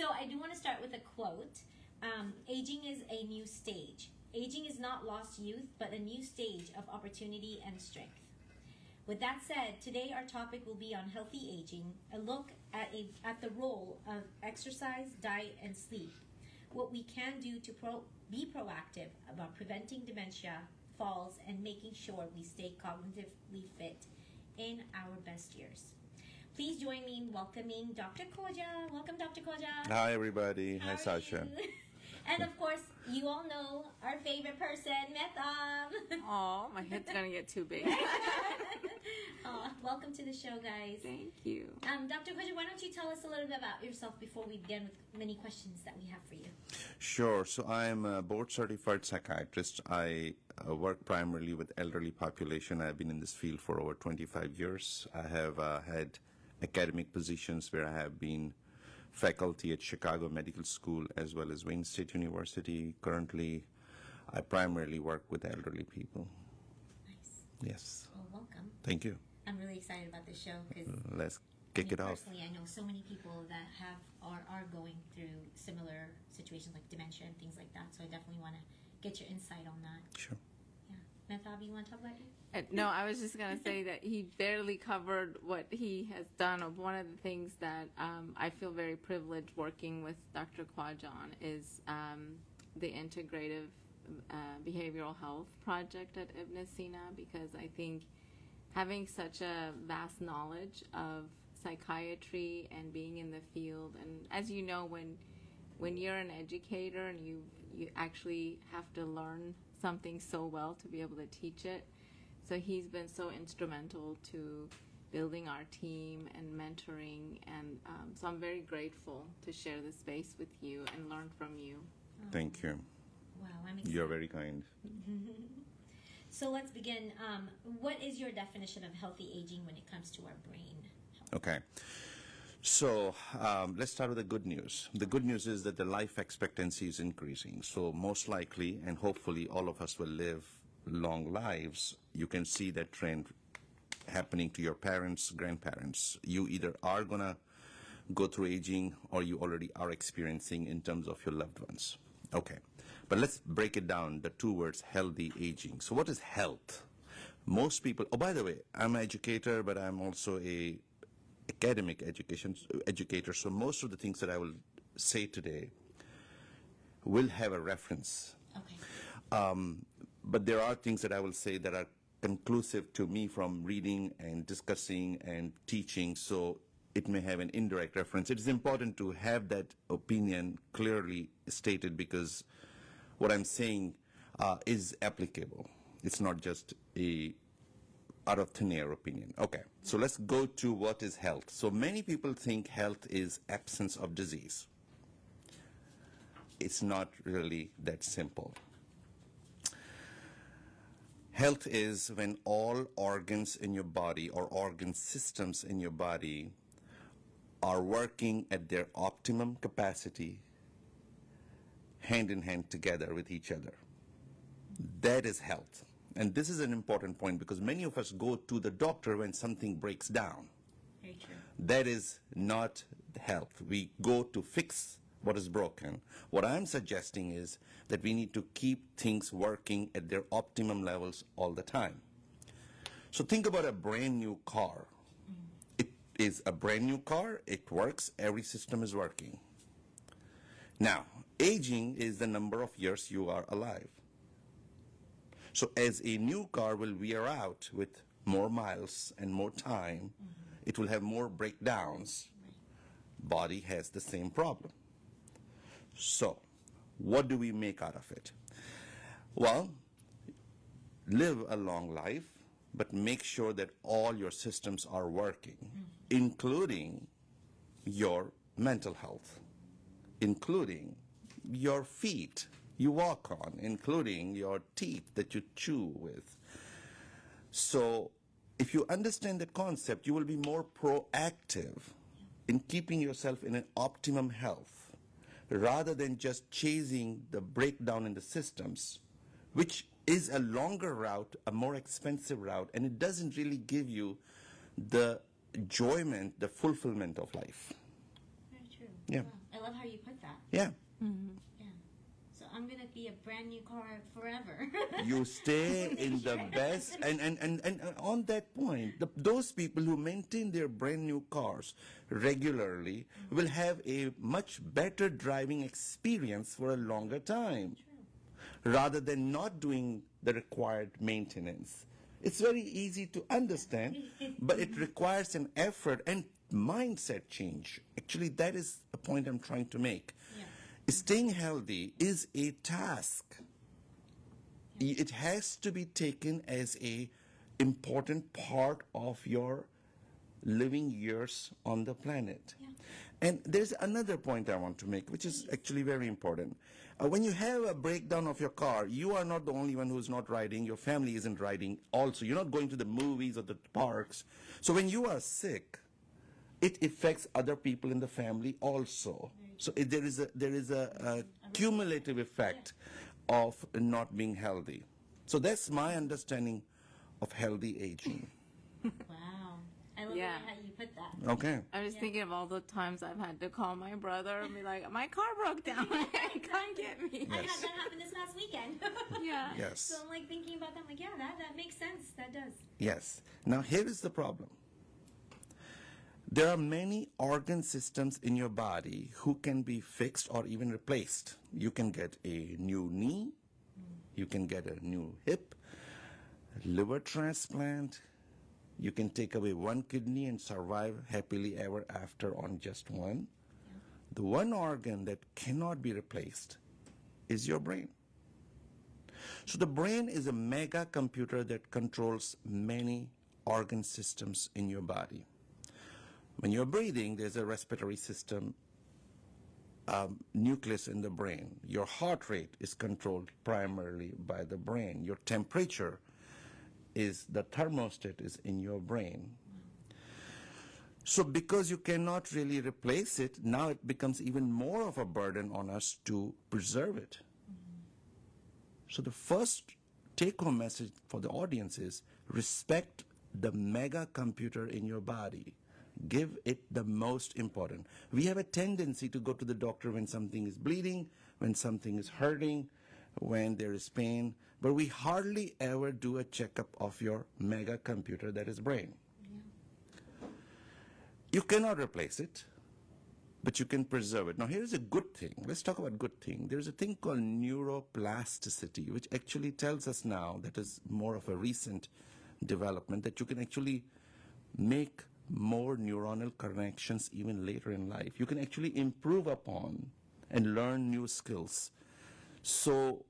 So I do want to start with a quote. Aging is a new stage. Aging is not lost youth, but a new stage of opportunity and strength. With that said, today our topic will be on healthy aging, a look at the role of exercise, diet, and sleep, what we can do to be proactive about preventing dementia, falls, and making sure we stay cognitively fit in our best years. Please join me in welcoming Dr. Khowaja. Welcome, Dr. Khowaja. Hi, everybody. Hi, Sasha. And of course, you all know our favorite person, Mahtab. Oh, my head's gonna get too big. Welcome to the show, guys. Thank you. Dr. Khowaja, why don't you tell us a little bit about yourself before we begin with many questions that we have for you? Sure. So I'm a board-certified psychiatrist. I work primarily with elderly population. I've been in this field for over 25 years. I have had academic positions where I have been faculty at Chicago Medical School as well as Wayne State University. Currently, I primarily work with elderly people. Nice. Yes. Well, welcome. Thank you. I'm really excited about this show because let's kick it off. Personally, I know so many people that are going through similar situations like dementia and things like that. So I definitely want to get your insight on that. Sure. Yeah. Mahtab, you want to talk about it? No, I was just going to say that he barely covered what he has done. One of the things that I feel very privileged working with Dr. Khowaja on is the integrative behavioral health project at Ibn Sina, because I think having such a vast knowledge of psychiatry and being in the field, and as you know, when you're an educator and you actually have to learn something so well to be able to teach it. So he's been so instrumental to building our team and mentoring, and so I'm very grateful to share this space with you and learn from you. Thank you. Wow, I'm excited. You're very kind. So let's begin. What is your definition of healthy aging when it comes to our brain health? Okay. So let's start with the good news. The good news is that the life expectancy is increasing. So most likely, and hopefully all of us will live long lives. You can see that trend happening to your parents, grandparents. You either are going to go through aging or you already are experiencing in terms of your loved ones. Okay. But let's break it down, the two words, healthy aging. So what is health? Most people, oh, by the way, I'm an educator, but I'm also a academic educator, so most of the things that I will say today will have a reference. Okay. But there are things that I will say that are conclusive to me from reading and discussing and teaching, so it may have an indirect reference. It is important to have that opinion clearly stated because what I'm saying is applicable. It's not just a out of thin air opinion. Okay, so let's go to what is health. So many people think health is absence of disease. It's not really that simple. Health is when all organs in your body or organ systems in your body are working at their optimum capacity, hand in hand together with each other. That is health. And this is an important point because many of us go to the doctor when something breaks down. Very true. That is not health. We go to fix what is broken. What I'm suggesting is that we need to keep things working at their optimum levels all the time. So think about a brand new car. It is a brand new car. It works. Every system is working. Now, aging is the number of years you are alive. So as a new car will wear out with more miles and more time, it will have more breakdowns. Body has the same problem. So what do we make out of it? Well, live a long life, but make sure that all your systems are working, including your mental health, including your feet you walk on, including your teeth that you chew with. So if you understand the concept, you will be more proactive in keeping yourself in an optimum health rather than just chasing the breakdown in the systems, which is a longer route, a more expensive route, and it doesn't really give you the enjoyment, the fulfillment of life. Very true. Yeah. Wow. I I love how you put that. Yeah. Yeah. So I'm going to be a brand new car forever. You stay in the best, and on that point, those people who maintain their brand new cars regularly will have a much better driving experience for a longer time, rather than not doing the required maintenance. It's very easy to understand, but it requires an effort and mindset change. Actually, that is a point I'm trying to make. Yeah. Staying healthy is a task. It has to be taken as a important part of your living years on the planet. Yeah. And there's another point I want to make, which is actually very important. When you have a breakdown of your car, you are not the only one who's not riding. Your family isn't riding also. You're not going to the movies or the parks. So when you are sick, it affects other people in the family also. So there is a cumulative effect of not being healthy. So that's my understanding of healthy aging. Wow. I love Yeah. how you put that. Okay. I was thinking of all the times I've had to call my brother and be like, my car broke down. Come get me. I had that happen this last weekend. Yeah. Yes. So I'm like thinking about that. I'm like, yeah, that makes sense. That does. Yes. Now here is the problem. There are many organ systems in your body who can be fixed or even replaced. You can get a new knee, you can get a new hip, liver transplant, you can take away one kidney and survive happily ever after on just one. The one organ that cannot be replaced is your brain. So the brain is a mega computer that controls many organ systems in your body. When you're breathing, there's a respiratory system nucleus in the brain. Your heart rate is controlled primarily by the brain. Your temperature is, the thermostat is in your brain. So because you cannot really replace it, now it becomes even more of a burden on us to preserve it. So the first take-home message for the audience is respect the mega computer in your body. Give it the most important. We have a tendency to go to the doctor when something is bleeding, when something is hurting, when there is pain, but we hardly ever do a checkup of your mega computer that is brain. Yeah. You cannot replace it, but you can preserve it. Now here's a good thing. Let's talk about good thing. There's a thing called neuroplasticity, which actually tells us now, that is more of a recent development, that you can actually make more neuronal connections even later in life. You can actually improve upon and learn new skills. So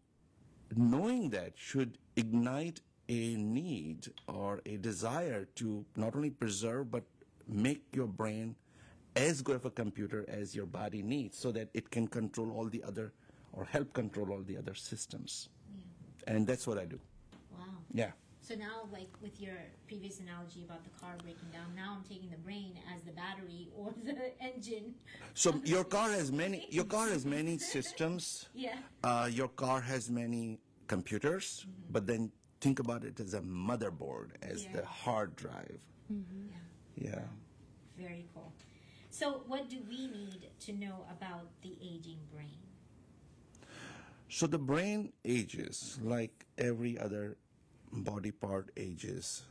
knowing that should ignite a need or a desire to not only preserve but make your brain as good of a computer as your body needs, so that it can control all the other, or help control all the other systems. Yeah. And that's what I do. Wow. Yeah. So now, like with your previous analogy about the car breaking down, now I'm taking the brain as the battery or the engine. So your car has many systems. Yeah. Your car has many computers, but then think about it as a motherboard, as the hard drive. Yeah. Yeah. Very cool. So what do we need to know about the aging brain? So the brain ages like every other body part ages,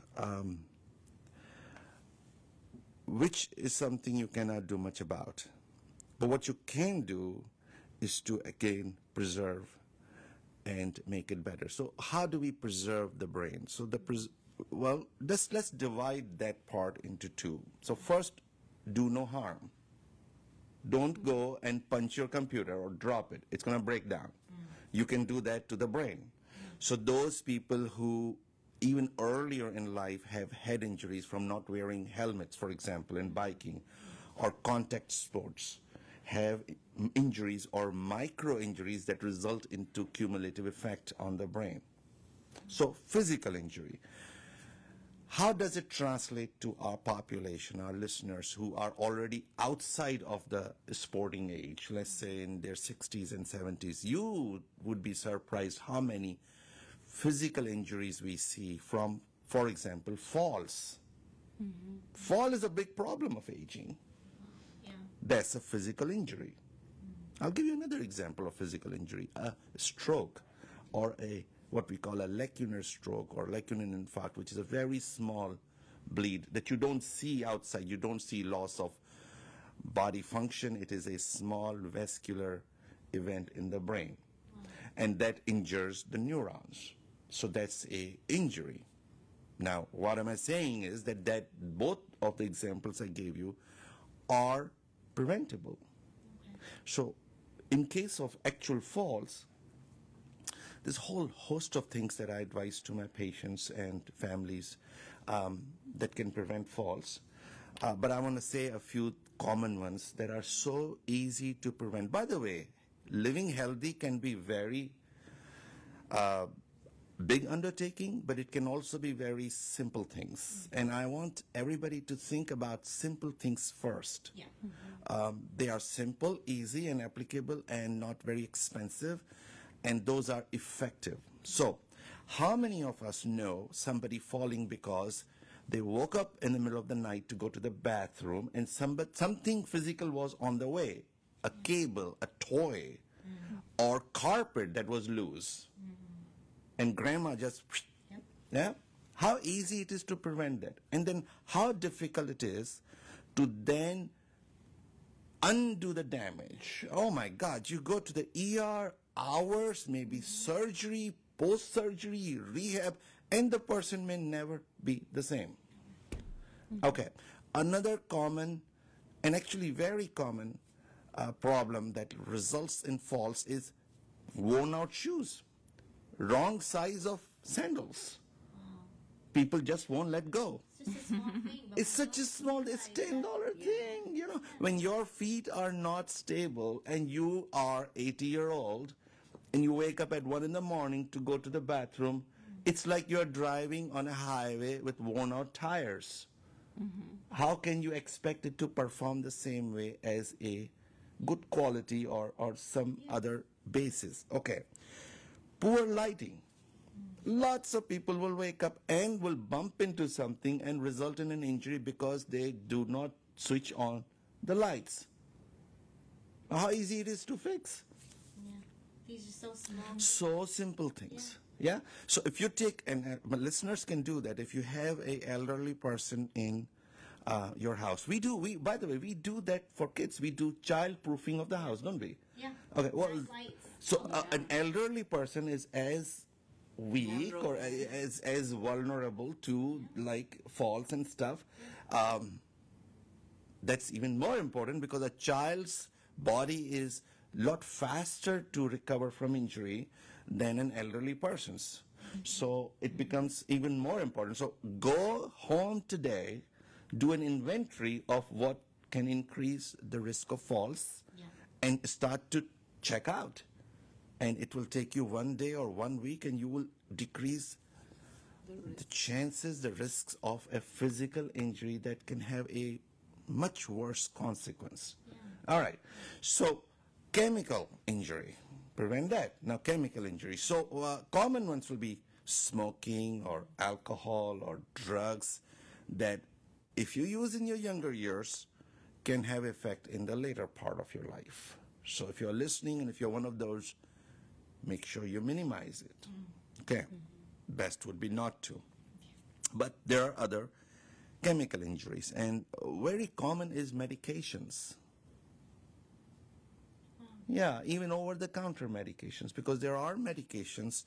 which is something you cannot do much about. But what you can do is to, again, preserve and make it better. So how do we preserve the brain? So well, let's divide that part into two. So first, do no harm. Don't go and punch your computer or drop it. It's going to break down. You can do that to the brain. So those people who even earlier in life have head injuries from not wearing helmets, for example, in biking, or contact sports, have injuries or micro injuries that result into cumulative effect on the brain. So physical injury. How does it translate to our population, our listeners who are already outside of the sporting age, let's say in their 60s and 70s? You would be surprised how many physical injuries we see from, for example, falls. Fall is a big problem of aging. Yeah. That's a physical injury. I'll give you another example of physical injury, a stroke or what we call a lacunar stroke or lacunar infarct, which is a very small bleed that you don't see outside. You don't see loss of body function. It is a small vascular event in the brain, and that injures the neurons. So that's a injury. Now, what am I saying is that both of the examples I gave you are preventable. So in case of actual falls, there's a whole host of things that I advise to my patients and families that can prevent falls. But I want to say a few common ones that are so easy to prevent. By the way, living healthy can be very big undertaking, but it can also be very simple things. And I want everybody to think about simple things first. Yeah. They are simple, easy, and applicable, and not very expensive, and those are effective. So, how many of us know somebody falling because they woke up in the middle of the night to go to the bathroom and something physical was on the way? A cable, a toy, or carpet that was loose. And grandma just, yeah? How easy it is to prevent that. And then how difficult it is to then undo the damage. Oh my God, you go to the ER, hours, maybe surgery, post-surgery, rehab, and the person may never be the same. Okay, another common, and actually very common problem that results in falls is worn out shoes. Wrong size of sandals. People just won't let go. It's just a small thing. But It's such a small, it's $10 thing, you know. When your feet are not stable and you are 80-year-old and you wake up at 1 in the morning to go to the bathroom, it's like you're driving on a highway with worn out tires. How can you expect it to perform the same way as a good quality or some other basis? Okay. Poor lighting. Lots of people will wake up and will bump into something and result in an injury because they do not switch on the lights. How easy it is to fix. Yeah. These are so small. So simple things. Yeah. So if you take, and my listeners can do that, if you have an elderly person in your house, by the way, we do that for kids. We do child proofing of the house, don't we? Yeah. Okay. Well, Lights. so an elderly person is as weak or as vulnerable to like falls and stuff. That's even more important because a child's body is a lot faster to recover from injury than an elderly person's. So it becomes even more important. So go home today, do an inventory of what can increase the risk of falls, and start to check out. And it will take you 1 day or 1 week, and you will decrease the chances, the risks of a physical injury that can have a much worse consequence. All right. So chemical injury, prevent that. Now chemical injury. So common ones will be smoking or alcohol or drugs that if you use in your younger years can have effect in the later part of your life. So if you're listening and if you're one of those, make sure you minimize it. Okay. Best would be not to. But there are other chemical injuries, and very common is medications. Yeah, even over-the-counter medications, because there are medications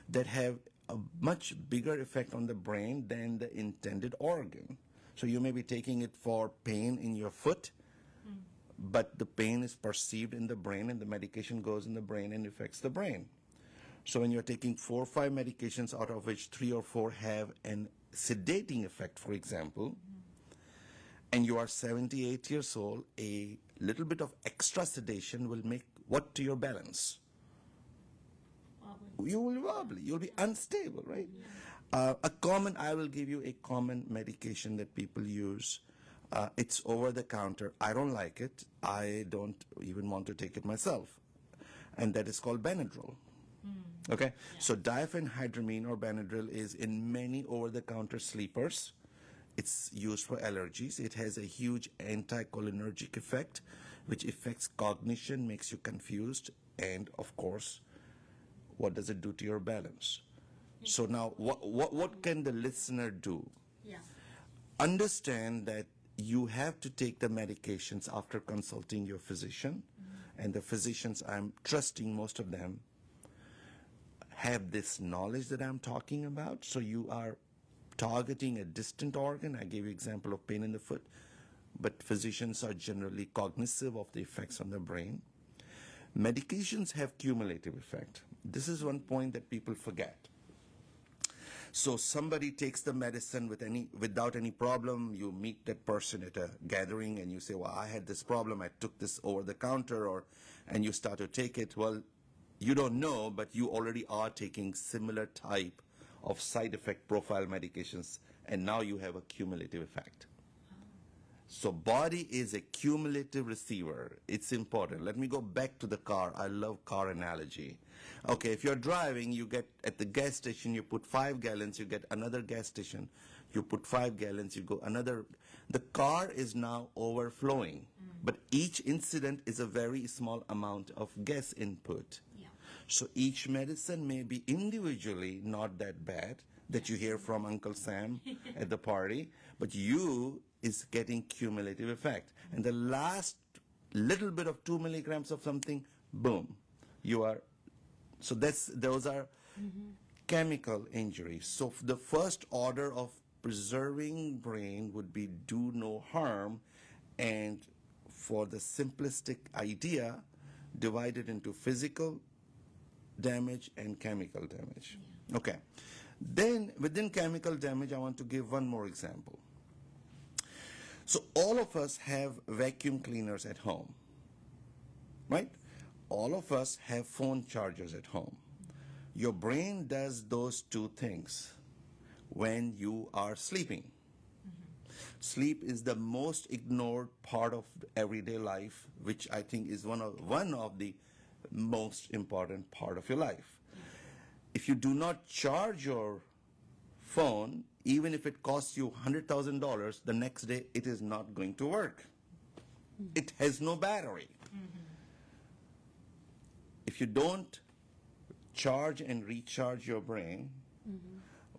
that have a much bigger effect on the brain than the intended organ. So you may be taking it for pain in your foot, but the pain is perceived in the brain, and the medication goes in the brain and affects the brain. So when you're taking 4 or 5 medications, out of which 3 or 4 have an sedating effect, for example, and you are 78 years old, a little bit of extra sedation will make what to your balance? You will wobble. You'll be unstable, right? I will give you a common medication that people use. It's over the counter. I don't like it. I don't even want to take it myself. And that is called Benadryl. Okay? So diphenhydramine or Benadryl is in many over-the-counter sleepers. It's used for allergies. It has a huge anticholinergic effect. which affects cognition, makes you confused, and of course, what does it do to your balance? So now, what can the listener do? Yeah. Understand that you have to take the medications after consulting your physician, and the physicians, I'm trusting most of them, have this knowledge that I'm talking about. So you are targeting a distant organ. I gave you example of pain in the foot, but physicians are generally cognizant of the effects on the brain. Medications have cumulative effect. This is one point that people forget. So somebody takes the medicine without any problem. You meet that person at a gathering and you say, well, I had this problem. I took this over the counter, and you start to take it. Well, you don't know, but you already are taking similar type of side effect profile medications, and now you have a cumulative effect. So body is a cumulative receiver. It's important. Let me go back to the car. I love car analogy. Okay, if you're driving, you get at the gas station, you put 5 gallons, you get another gas station, you put 5 gallons, you go another. The car is now overflowing, but each incident is a very small amount of gas input. Yeah. So each medicine may be individually not that bad that you hear from Uncle Sam at the party, but you is getting cumulative effect. And the last little bit of 2 milligrams of something, boom, you are. So those are chemical injuries. So the first order of preserving brain would be do no harm, and for the simplistic idea, divided into physical damage and chemical damage. Yeah. Okay. Then within chemical damage, I want to give one more example. So all of us have vacuum cleaners at home, right? All of us have phone chargers at home. Your brain does those two things when you are sleeping. Sleep is the most ignored part of everyday life, which I think is one of the most important part of your life. If you do not charge your phone, even if it costs you $100,000, the next day it is not going to work. It has no battery. If you don't charge and recharge your brain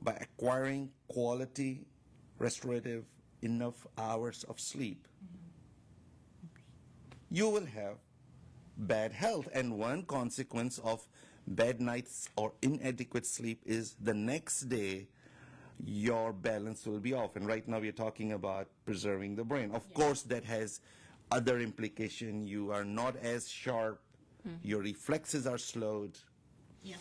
by acquiring quality, restorative, enough hours of sleep, you will have bad health. And one consequence of bad nights or inadequate sleep is the next day your balance will be off. And right now we are talking about preserving the brain. Of course, that has other implication. You are not as sharp. Your reflexes are slowed. Yeah.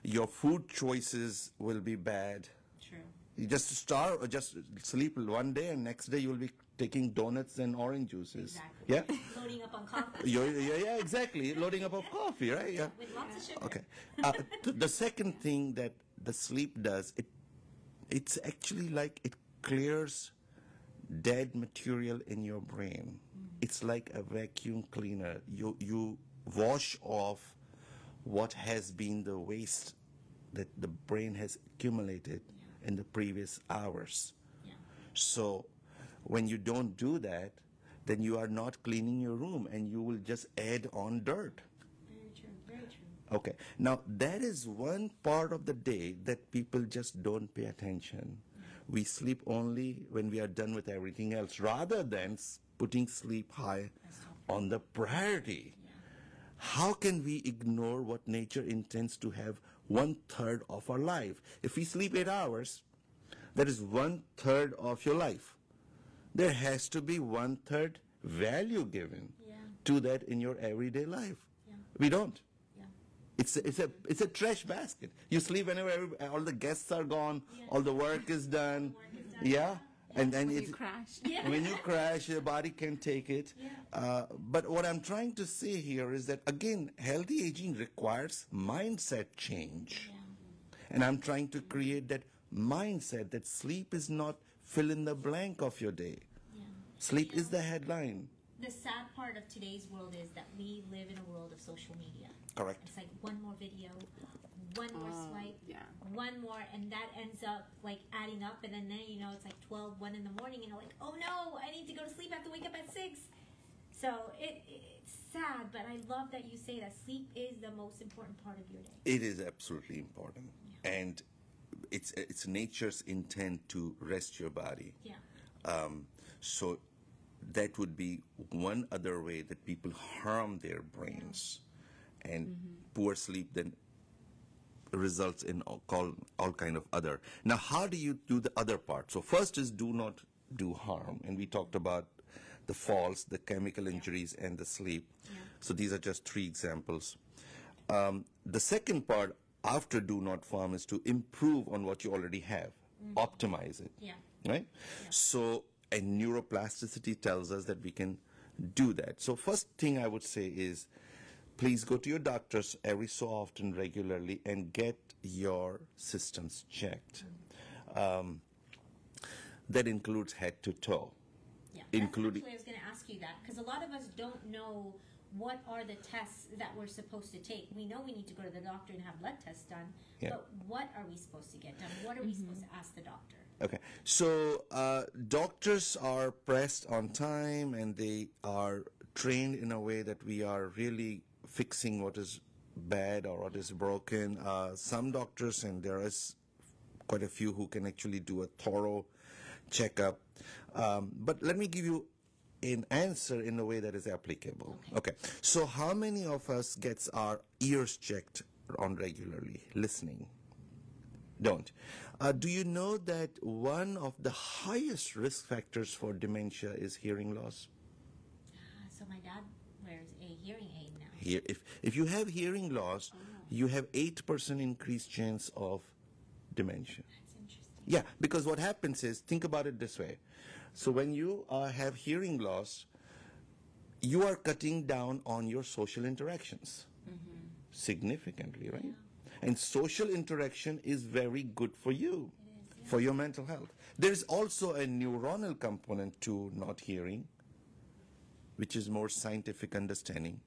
Your food choices will be bad. True. You just starve or just sleep one day, and next day you will be taking donuts and orange juices. Exactly. Yeah? Loading up on coffee. Yeah, exactly. Loading up of coffee, right? Yeah. With lots of sugar. Okay. The second thing that the sleep does, it's actually like it clears dead material in your brain. It's like a vacuum cleaner. You wash off what has been the waste that the brain has accumulated in the previous hours. Yeah. So when you don't do that, then you are not cleaning your room, and you will just add on dirt. Very true. Very true. Okay. Now, that is one part of the day that people just don't pay attention. We sleep only when we are done with everything else, rather than putting sleep high on the priority. How can we ignore what nature intends to have 1/3 of our life? If we sleep 8 hours, that is 1/3 of your life. There has to be 1/3 value given to that in your everyday life. Yeah. We don't. Yeah. It's a trash basket. You sleep whenever all the guests are gone, all the work is done. Yeah. And then When it's you crash. when you crash, your body can take it. But what I'm trying to say here is that, again, healthy aging requires mindset change. And I'm trying to create that mindset that sleep is not fill in the blank of your day. Sleep is the headline. The sad part of today's world is that we live in a world of social media. Correct. It's like one more video, one more swipe, one more, and that ends up like adding up, and then you know it's like 12, 1 in the morning, and you're like, oh no, I need to go to sleep, I have to wake up at 6. So it's sad, but I love that you say that sleep is the most important part of your day. It is absolutely important. And it's nature's intent to rest your body. Yeah. So that would be one other way that people harm their brains. And poor sleep then results in all kind of other. Now, how do you do the other part? So first is do not do harm. And we talked about the falls, the chemical injuries, and the sleep. So these are just 3 examples. The second part after do not harm is to improve on what you already have, optimize it, right? So, and neuroplasticity tells us that we can do that. So first thing I would say is, please go to your doctors every so often, regularly, and get your systems checked. That includes head to toe. Yeah, including. That's actually, I was going to ask you that, because a lot of us don't know what are the tests that we're supposed to take. We know we need to go to the doctor and have blood tests done, but what are we supposed to get done? What are we supposed to ask the doctor? Okay, so doctors are pressed on time, and they are trained in a way that we are really fixing what is bad or what is broken. Some doctors, and there is quite a few who can actually do a thorough checkup. But let me give you an answer in a way that is applicable. Okay. So how many of us gets our ears checked on regularly, listening? Don't. Do you know that one of the highest risk factors for dementia is hearing loss? So my dad wears a hearing aid now. Here, if you have hearing loss, you have 8% increased chance of dementia. That's interesting. Yeah, because what happens is, think about it this way. So when you have hearing loss, you are cutting down on your social interactions significantly, right? And social interaction is very good for you, for your mental health. There's also a neuronal component to not hearing, which is more scientific understanding.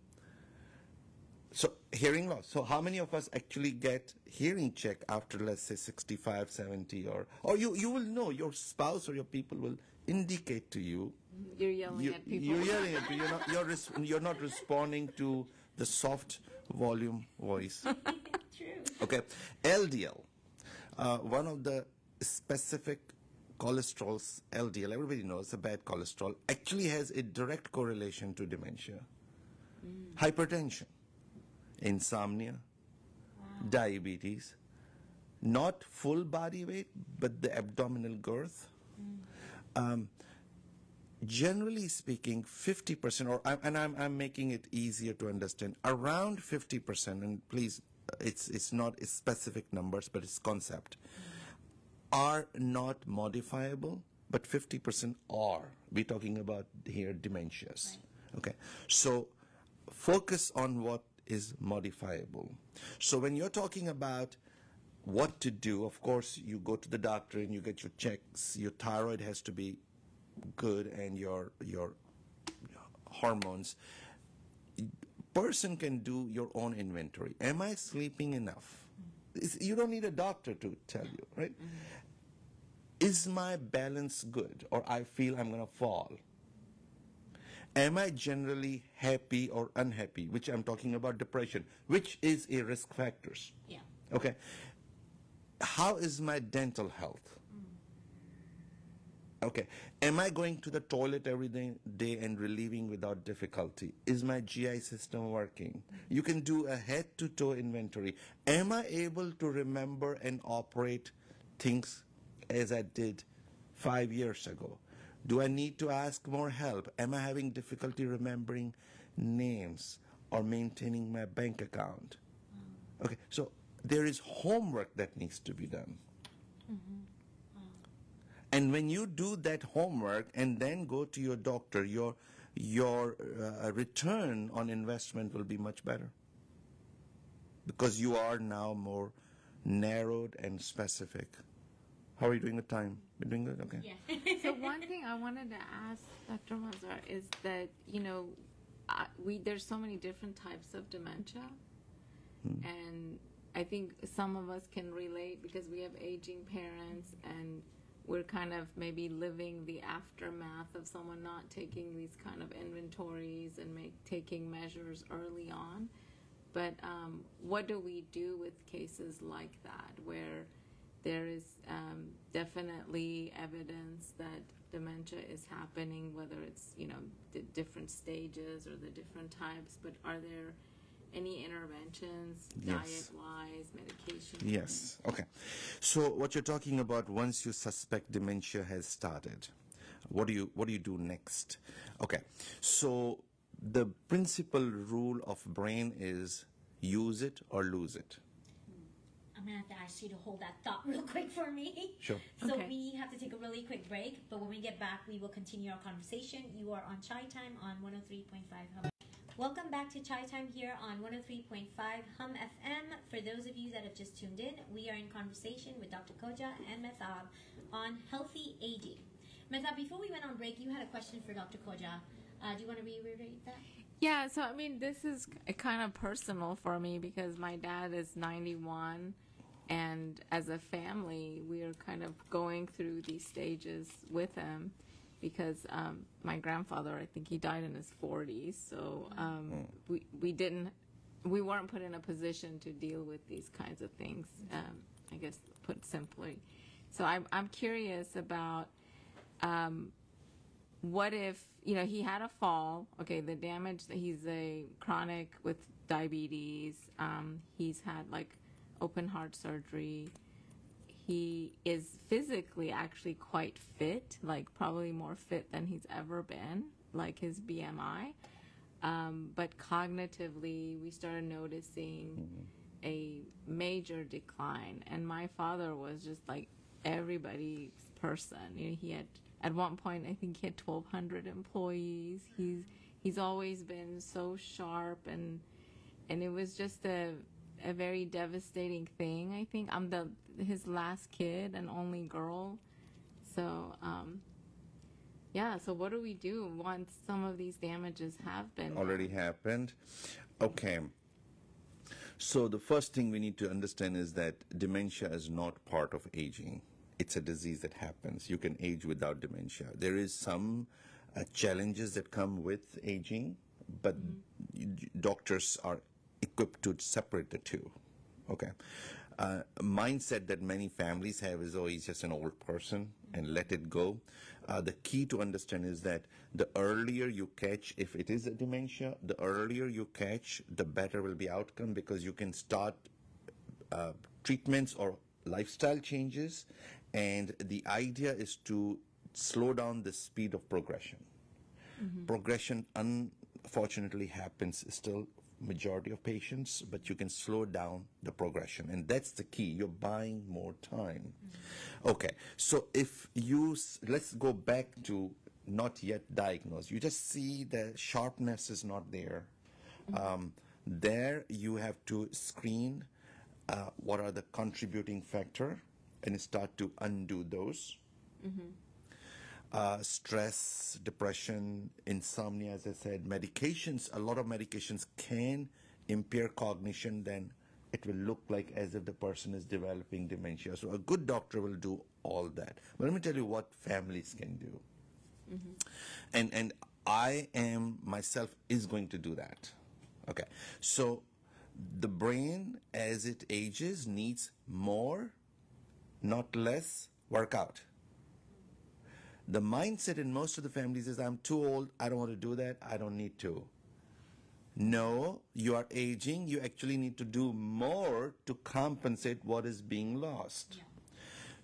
So hearing loss. So how many of us actually get hearing check after, let's say, 65, 70, or you will know, your spouse or your people will indicate to you. You're yelling at people. You're yelling at people. You're not responding to the soft volume voice. True. Okay, LDL. One of the specific cholesterols, LDL, everybody knows the bad cholesterol, actually has a direct correlation to dementia. Hypertension, insomnia, diabetes, not full body weight, but the abdominal girth. Generally speaking, 50%, and I'm making it easier to understand, around 50%, and please, it's not specific numbers, but it's concept, are not modifiable, but 50% are. We're talking about here dementias. Right. Okay, so focus on what is modifiable. So when you're talking about what to do, of course, you go to the doctor and you get your checks. Your thyroid has to be good, and your hormones. Person can do your own inventory. Am I sleeping enough? You don't need a doctor to tell you, right? Is my balance good, or I feel I'm going to fall? Am I generally happy or unhappy, which I'm talking about depression, which is a risk factors. Yeah. Okay. How is my dental health? Okay. Am I going to the toilet every day and relieving without difficulty? Is my GI system working? You can do a head-to-toe inventory. Am I able to remember and operate things as I did 5 years ago? Do I need to ask more help? Am I having difficulty remembering names or maintaining my bank account? Okay, so there is homework that needs to be done. And when you do that homework and then go to your doctor, your return on investment will be much better, because you are now more narrowed and specific. How are you doing with time? You doing good? Okay. Yeah. So one thing I wanted to ask Dr. Mazar is that, there's so many different types of dementia, and I think some of us can relate because we have aging parents, and we're kind of maybe living the aftermath of someone not taking these kind of inventories and taking measures early on. But what do we do with cases like that, where there is definitely evidence that dementia is happening, whether it's, the different stages or the different types, but are there any interventions, Yes. diet-wise, medication? Yes. Okay. So what you're talking about, once you suspect dementia has started, what do you do next? Okay. So the principal rule of brain is use it or lose it. I'm going to have to ask you to hold that thought real quick for me. Sure. So Okay. we have to take a really quick break, but when we get back, we will continue our conversation. You are on Chai Time on 103.5 Hum. Welcome back to Chai Time here on 103.5 Hum FM. For those of you that have just tuned in, we are in conversation with Dr. Khowaja and Mahtab on healthy aging. Mahtab, before we went on break, you had a question for Dr. Khowaja. Do you want to reiterate that? Yeah, so I mean, this is kind of personal for me because my dad is 91, and as a family, we are kind of going through these stages with him because my grandfather, I think he died in his 40s, so we weren't put in a position to deal with these kinds of things, I guess, put simply. So I'm curious about what if, he had a fall, okay, the damage, that he's a chronic with diabetes, he's had like open heart surgery, he is physically actually quite fit, like probably more fit than he's ever been, like his BMI, but cognitively we started noticing a major decline, and my father was just like everybody's person. He had, at one point, I think he had 1,200 employees. He's always been so sharp, and it was just a very devastating thing. I think I'm his last kid and only girl, so yeah. So what do we do once some of these damages have been Already happened. Okay. So the first thing we need to understand is that dementia is not part of aging. It's a disease that happens. You can age without dementia. There is some challenges that come with aging, but doctors are equipped to separate the two. Okay. Mindset that many families have is, oh, he's just an old person and let it go. The key to understand is that the earlier you catch, if it is a dementia, the earlier you catch, the better will be outcome, because you can start treatments or lifestyle changes, and the idea is to slow down the speed of progression. Progression unfortunately happens still majority of patients, but you can slow down the progression, and that's the key. You're buying more time. Okay, so if let's go back to not yet diagnosed. You just see the sharpness is not there. There you have to screen what are the contributing factor and start to undo those. Stress, depression, insomnia, as I said, medications, a lot of medications can impair cognition, then it will look like as if the person is developing dementia. So a good doctor will do all that. But let me tell you what families can do. And I am myself is going to do that. Okay. So the brain, as it ages, needs more, not less, workout. The mindset in most of the families is, I'm too old, I don't want to do that, I don't need to. No, you are aging, you actually need to do more to compensate what is being lost. Yeah.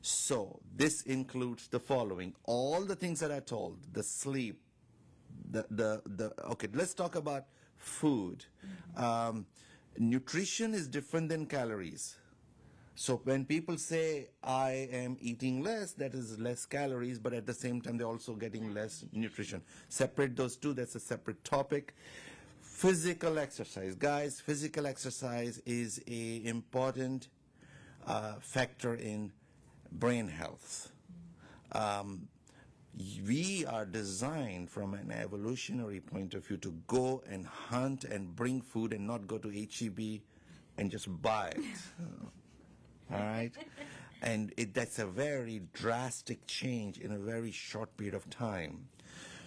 So this includes the following, all the things that I told, the sleep, okay, let's talk about food. Nutrition is different than calories. So when people say, I am eating less, that is less calories, but at the same time, they're also getting less nutrition. Separate those two, that's a separate topic. Physical exercise. Guys, physical exercise is an important factor in brain health. We are designed from an evolutionary point of view to go and hunt and bring food and not go to HEB and just buy it. All right. And that's a very drastic change in a very short period of time.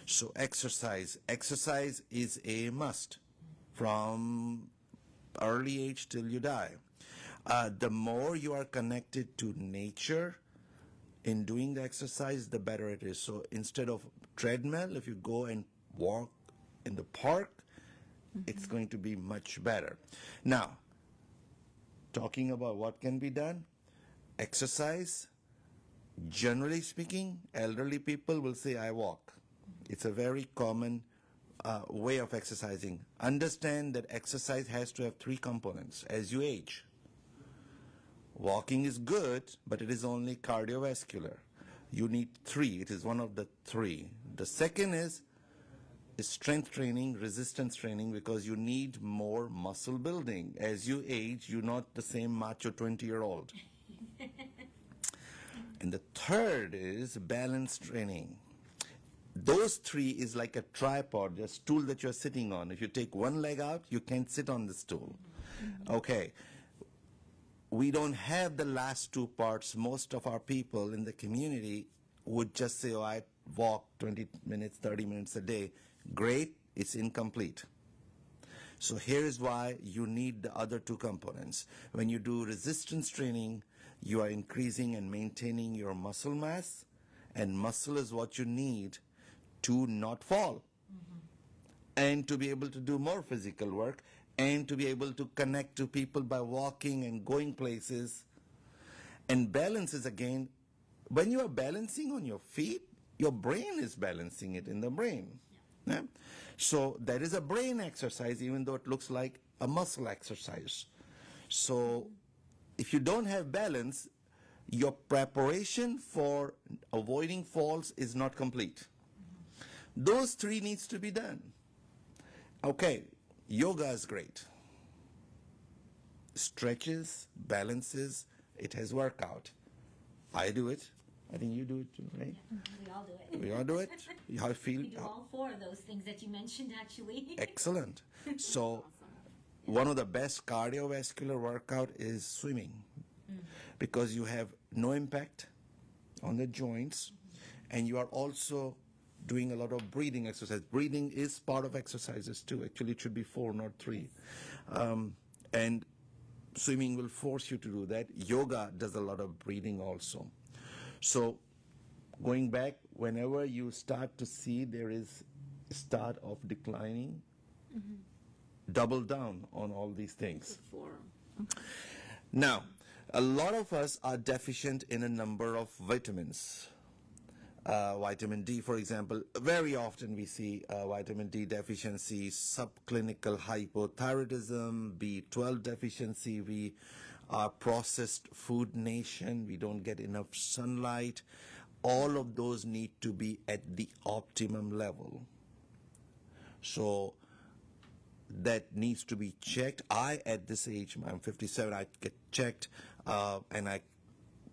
So exercise is a must from early age till you die. The more you are connected to nature in doing the exercise, the better it is. So instead of treadmill, if you go and walk in the park, it's going to be much better. Now, talking about what can be done, exercise, generally speaking, elderly people will say, I walk. It's a very common way of exercising. Understand that exercise has to have three components as you age. Walking is good, but it is only cardiovascular. You need three. It is one of the three. The second is strength training, resistance training, because you need more muscle building. As you age, you're not the same macho 20-year-old. And the third is balance training. Those three is like a tripod, a stool that you're sitting on. If you take one leg out, you can't sit on the stool. Okay. We don't have the last two parts. Most of our people in the community would just say, oh, I walk 20 minutes, 30 minutes a day. Great, it's incomplete. So here is why you need the other two components. When you do resistance training, you are increasing and maintaining your muscle mass, and muscle is what you need to not fall, and to be able to do more physical work, and to be able to connect to people by walking and going places. And balance is, again, when you are balancing on your feet, your brain is balancing it in the brain. Yeah? So that is a brain exercise, even though it looks like a muscle exercise. So if you don't have balance, your preparation for avoiding falls is not complete. Those three needs to be done. Okay, yoga is great. Stretches, balances, it has workout. I do it. I think you do it too, right? Yeah, we all do it. We all do it? How you feel? We do all four of those things that you mentioned, actually. Excellent. So one of the best cardiovascular workout is swimming, because you have no impact on the joints, and you are also doing a lot of breathing exercise. Breathing is part of exercises too. Actually, it should be 4, not 3. And swimming will force you to do that. Yoga does a lot of breathing also. So going back, whenever you start to see there is start of declining, double down on all these things. Now, a lot of us are deficient in a number of vitamins. Vitamin D, for example, very often we see vitamin D deficiency, subclinical hypothyroidism, B12 deficiency. We are processed food nation. We don't get enough sunlight. All of those need to be at the optimum level. So that needs to be checked. At this age, I'm 57, I get checked, and I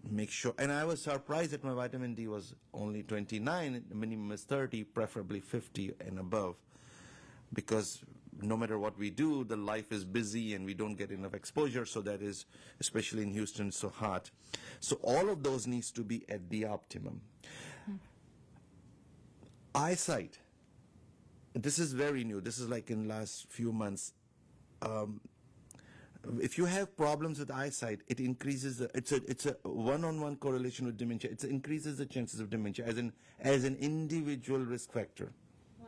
make sure. And I was surprised that my vitamin D was only 29, the minimum is 30, preferably 50 and above, because no matter what we do, the life is busy and we don't get enough exposure. So that is, especially in Houston, so hot. So all of those needs to be at the optimum. Eyesight. This is very new. This is like in last few months. If you have problems with eyesight, it increases. It's a one-on-one correlation with dementia. It increases the chances of dementia as an individual risk factor. Wow.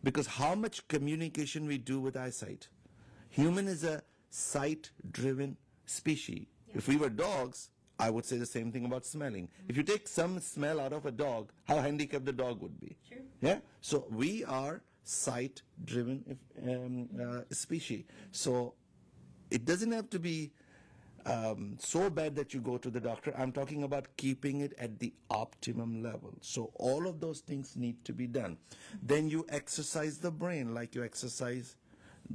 Because how much communication we do with eyesight. Human is a sight-driven species. Yeah. If we were dogs, I would say the same thing about smelling. If you take some smell out of a dog, how handicapped the dog would be. Sure. Yeah. So we are sight-driven species. So it doesn't have to be so bad that you go to the doctor. I'm talking about keeping it at the optimum level. So all of those things need to be done. Then you exercise the brain like you exercise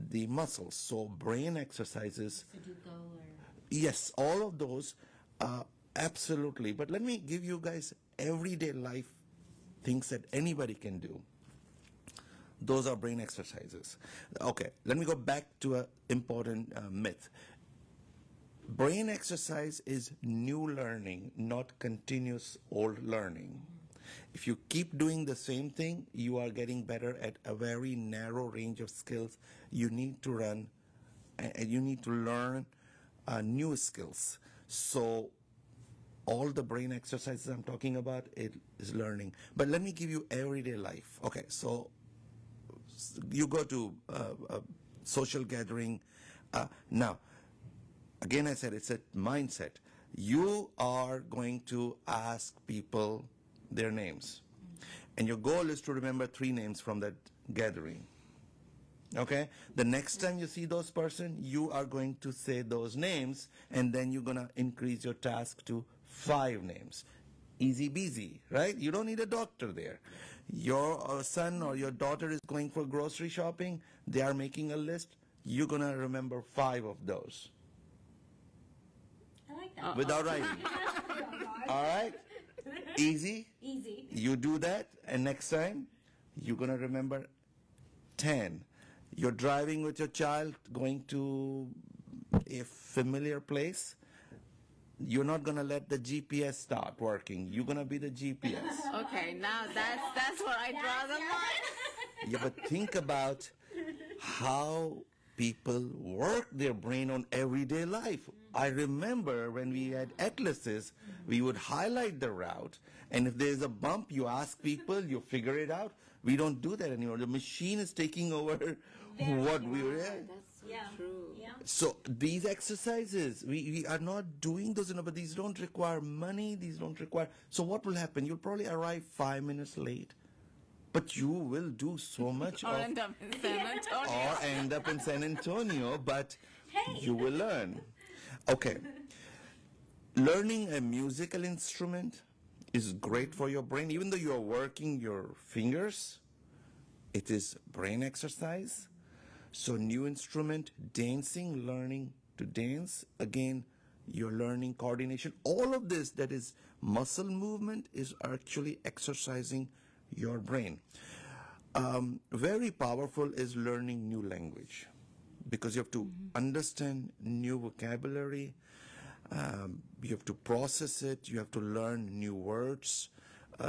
the muscles. So brain exercises. Sudoku or... Yes, all of those, absolutely. But let me give you guys everyday life things that anybody can do. Those are brain exercises. Okay, let me go back to an important myth. brain exercise is new learning, not continuous old learning. If you keep doing the same thing, you are getting better at a very narrow range of skills. You need to learn new skills. So all the brain exercises I'm talking about, it is learning. But let me give you everyday life. Okay, so you go to a social gathering. Now, again, I said it's a mindset. You are going to ask people their names. And your goal is to remember 3 names from that gathering. Okay? The next time you see those person, you are going to say those names, and then you're going to increase your task to 5 names. Easy peasy, right? You don't need a doctor there. Your son or your daughter is going for grocery shopping. They are making a list. You're going to remember 5 of those. I like that. Without writing. All right? Easy. Easy. You do that, and next time, you're going to remember 10. You're driving with your child, going to a familiar place. You're not going to let the GPS start working. You're going to be the GPS. Okay, now that's where I draw the line. Yeah, but think about how people work their brain on everyday life. I remember when we had atlases, we would highlight the route, and if there's a bump, you ask people, you figure it out. We don't do that anymore. The machine is taking over what we were at. That's true. Yeah. So these exercises, we are not doing those enough, but these don't require money, these don't require... So what will happen? You'll probably arrive 5 minutes late, but you will do so much Or end up in San Antonio. Or end up in San Antonio, but you will learn. Okay. Learning a musical instrument is great for your brain. Even though you are working your fingers, it is brain exercise. So new instrument, dancing, learning to dance. Again, you're learning coordination. All of this that is muscle movement is actually exercising your brain. Very powerful is learning new language, because you have to understand new vocabulary, you have to process it, you have to learn new words,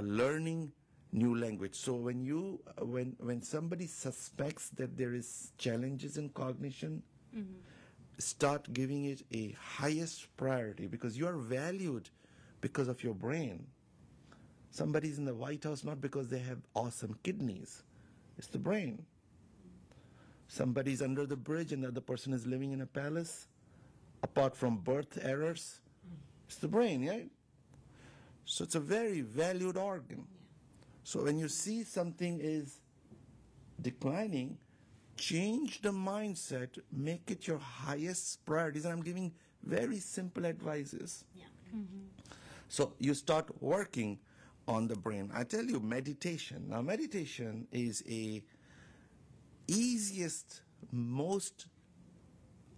learning new language. So when somebody suspects that there is challenges in cognition, start giving it a highest priority, because you are valued because of your brain. Somebody's in the White House not because they have awesome kidneys. It's the brain. Somebody's under the bridge and the other person is living in a palace. Apart from birth errors, it's the brain, right? So it's a very valued organ. So when you see something is declining, change the mindset, make it your highest priorities. And I'm giving very simple advices. Yeah. So you start working on the brain. I tell you, meditation. Now, meditation is a easiest, most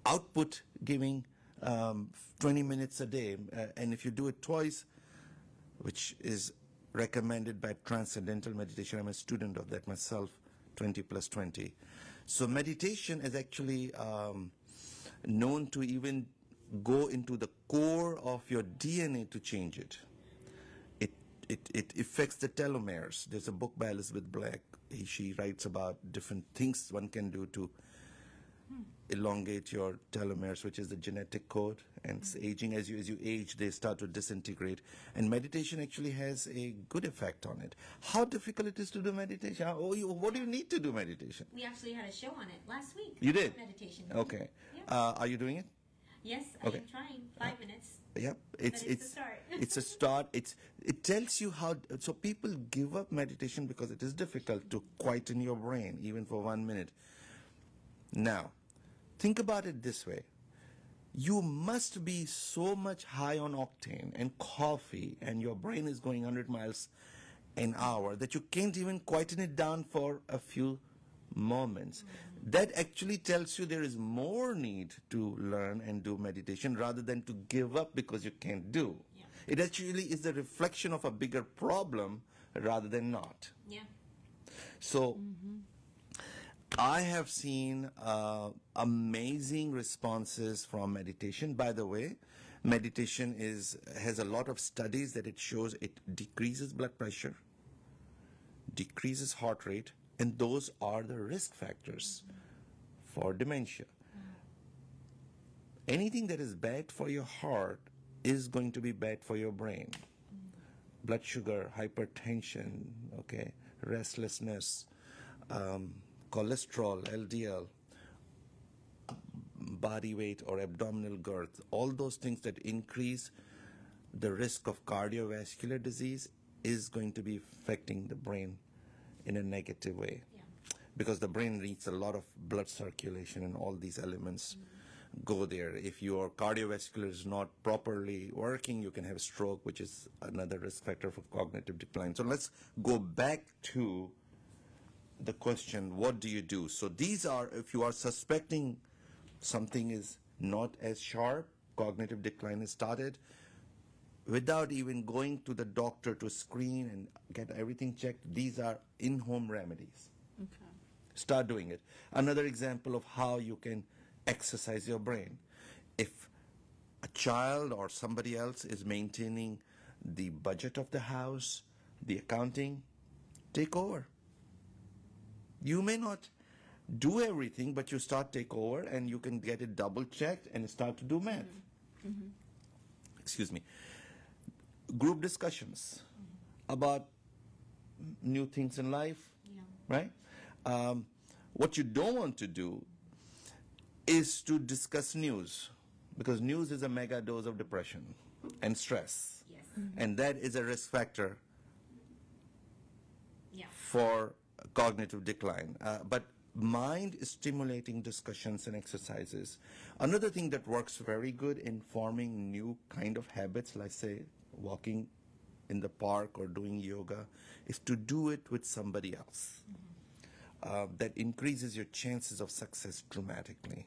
output giving 20 minutes a day. And if you do it twice, which is recommended by Transcendental Meditation, I'm a student of that myself, 20 plus 20. So meditation is actually known to even go into the core of your DNA to change it. It affects the telomeres. There's a book by Elizabeth Black. She writes about different things one can do to elongate your telomeres, which is the genetic code. And it's aging, as you age, they start to disintegrate. And meditation actually has a good effect on it. How difficult it is to do meditation? What do you need to do meditation? We actually had a show on it last week. You did? Meditation. Okay. Yeah. Are you doing it? Yes, Okay. I am trying. 5 minutes. Yep, it's a start. It's a start. It tells you how. So people give up meditation because it is difficult to quieten your brain, even for 1 minute. Now, think about it this way: you must be so much high on octane and coffee, and your brain is going 100 miles an hour that you can't even quieten it down for a few moments. That actually tells you there is more need to learn and do meditation rather than to give up because you can't do. Yeah. It actually is a reflection of a bigger problem rather than not. Yeah. So I have seen amazing responses from meditation. By the way, meditation has a lot of studies that it shows it decreases blood pressure, decreases heart rate, and those are the risk factors for dementia. Anything that is bad for your heart is going to be bad for your brain. Blood sugar, hypertension, okay, restlessness, cholesterol, LDL, body weight or abdominal girth, all those things that increase the risk of cardiovascular disease is going to be affecting the brain in a negative way. Yeah. Because the brain needs a lot of blood circulation and all these elements go there. If your cardiovascular is not properly working, you can have stroke, which is another risk factor for cognitive decline. So let's go back to the question, what do you do? So these are, if you are suspecting something is not as sharp, cognitive decline has started, without even going to the doctor to screen and get everything checked, these are in-home remedies. Okay. Start doing it. Another example of how you can exercise your brain. If a child or somebody else is maintaining the budget of the house, the accounting, take over. You may not do everything, but you take over and you can get it double checked and start to do math. Excuse me. Group discussions about new things in life, right? What you don't want to do is to discuss news, because news is a mega dose of depression and stress. Yes. And that is a risk factor Yeah. for cognitive decline. But mind-stimulating discussions and exercises. Another thing that works very good in forming new kind of habits, like say walking in the park or doing yoga, is to do it with somebody else. That increases your chances of success dramatically.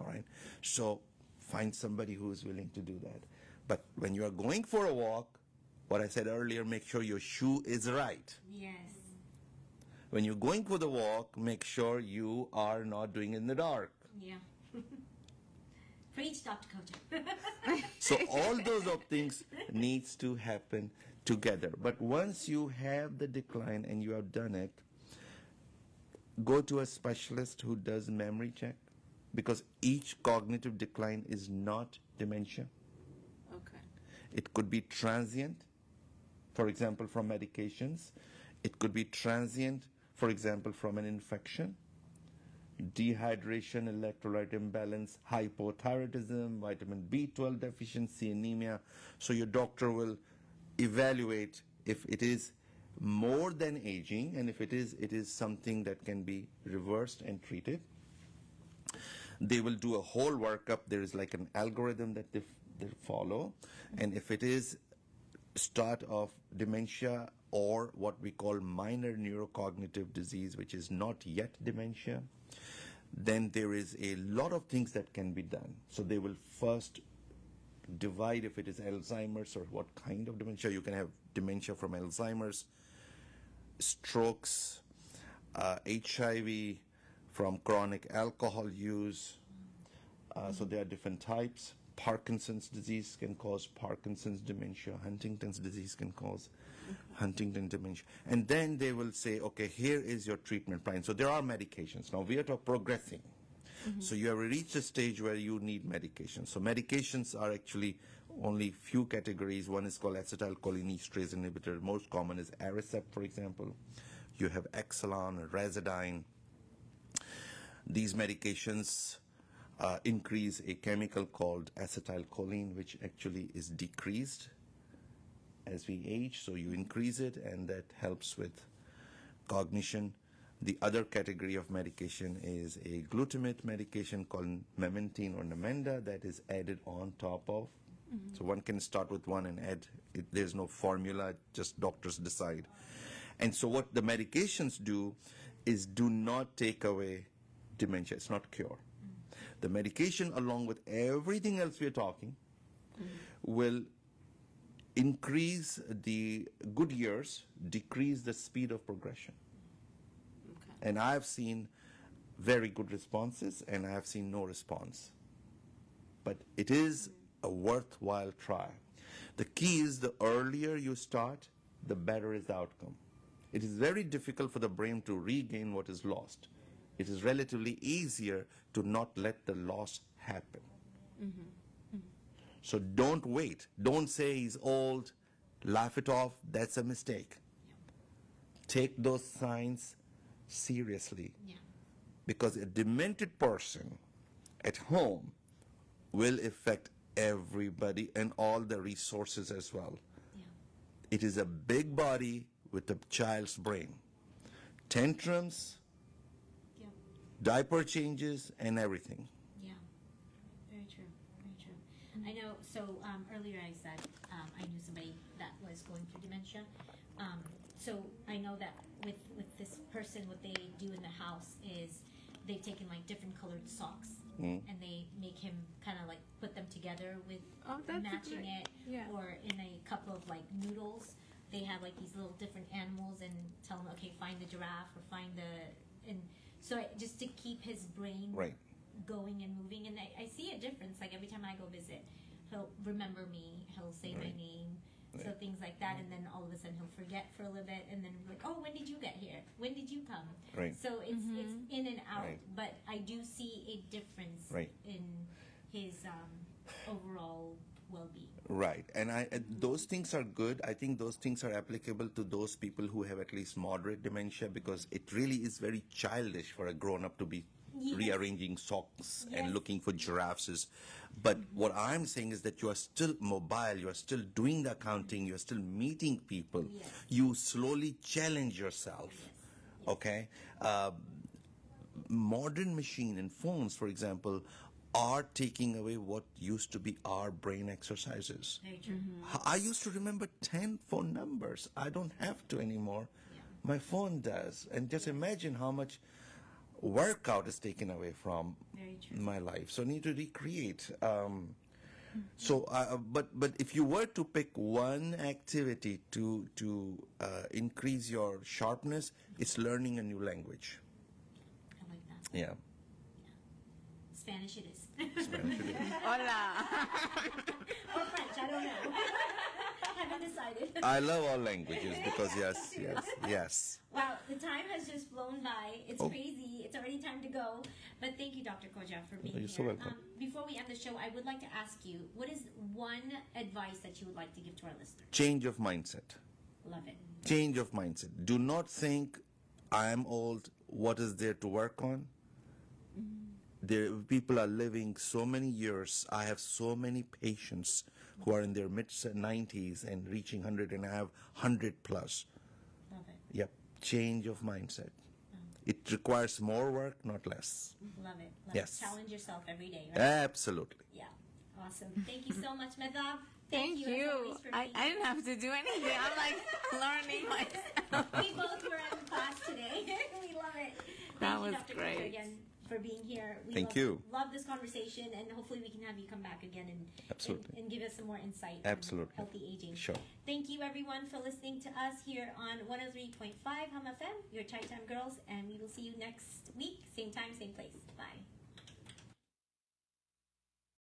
All right? So find somebody who is willing to do that. But when you are going for a walk, what I said earlier, make sure your shoe is right. Yes. When you're going for the walk, make sure you are not doing it in the dark. Yeah. Preach, Dr. Khowaja. So all those things needs to happen together. But once you have the decline and you have done it, go to a specialist who does memory check, because each cognitive decline is not dementia. Okay. It could be transient, for example, from medications. It could be transient, for example, from an infection, dehydration, electrolyte imbalance, hypothyroidism, vitamin B12 deficiency, anemia. So your doctor will evaluate if it is more than aging, and if it is something that can be reversed and treated. They will do a whole workup. There is like an algorithm that they follow, and if it is start of dementia or what we call minor neurocognitive disease, which is not yet dementia, then there is a lot of things that can be done. So they will first divide if it is Alzheimer's or what kind of dementia. You can have dementia from Alzheimer's, strokes, HIV, from chronic alcohol use. So there are different types. Parkinson's disease can cause Parkinson's dementia. Huntington's disease can cause Huntington dementia. And then they will say, okay, here is your treatment plan. So there are medications. Now we are progressing. So you have reached a stage where you need medications. So medications are actually only few categories. One is called acetylcholinesterase inhibitor. Most common is Aricept, for example. You have Exelon or Razidine. These medications increase a chemical called acetylcholine, which actually is decreased as we age. So you increase it, and that helps with cognition. The other category of medication is a glutamate medication called memantine or Namenda that is added on top of. So one can start with one and add. There's no formula, just doctors decide. And so what the medications do is do not take away dementia. It's not cure. The medication, along with everything else we're talking, will increase the good years, decrease the speed of progression. Okay. And I've seen very good responses, and I have seen no response. But it is a worthwhile try. The key is the earlier you start, the better is the outcome. It is very difficult for the brain to regain what is lost. It is relatively easier to not let the loss happen. So don't wait. Don't say he's old, laugh it off. That's a mistake. Take those signs seriously. Because a demented person at home will affect everybody and all the resources as well. It is a big body with a child's brain. Tantrums, diaper changes, and everything. Yeah, very true, very true. I know, so earlier I said I knew somebody that was going through dementia. So I know that with this person, what they do in the house is they've taken like different colored socks and they make him kind of like put them together with matching it, or in a cup of like noodles. They have like these little different animals and tell him, okay, find the giraffe or find and so just to keep his brain going and moving. And I see a difference. Like every time I go visit, he'll remember me. He'll say my name. So things like that, and then all of a sudden he'll forget for a little bit, and then like, oh, when did you get here? When did you come? So it's in and out, but I do see a difference in his overall well-being. Right, and those things are good. I think those things are applicable to those people who have at least moderate dementia, because it really is very childish for a grown-up to be rearranging socks and looking for giraffes. But what I'm saying is that you are still mobile, you are still doing the accounting, you are still meeting people. You slowly challenge yourself, okay? Modern machine and phones, for example, are taking away what used to be our brain exercises. Very true. I used to remember 10 phone numbers. I don't have to anymore. My phone does. And just imagine how much workout is taken away from my life. So I need to recreate. But if you were to pick one activity to increase your sharpness, it's learning a new language. I like that. Yeah. Spanish it is. Spanish it is. Hola. Or French, I don't know. Haven't decided. I love all languages because yes. Wow, the time has just flown by. It's crazy. It's already time to go. But thank you, Dr. Khowaja, for being here. You're so welcome. Before we end the show, I would like to ask you, what is one advice that you would like to give to our listeners? Change of mindset. Love it. Change of mindset. Do not think I am old. What is there to work on? People are living so many years. I have so many patients who are in their mid-90s and reaching 100, and I have 100 plus. Love it. Yep, change of mindset. It requires more work, not less. Love it. Yes. Challenge yourself every day, right? Absolutely. Yeah. Awesome. Thank you so much, Mahtab. Thank as you. always, for I being didn't have to do anything. I'm like learning myself. We both were in class today. We love it. That Thank was you, Dr. Khowaja, great. again for being here. We Thank you. Love this conversation, and hopefully we can have you come back again and give us some more insight Absolutely. on healthy aging. Sure. Thank you, everyone, for listening to us here on 103.5 Hum FM, your Chai Time Girls, and we will see you next week, same time, same place. Bye.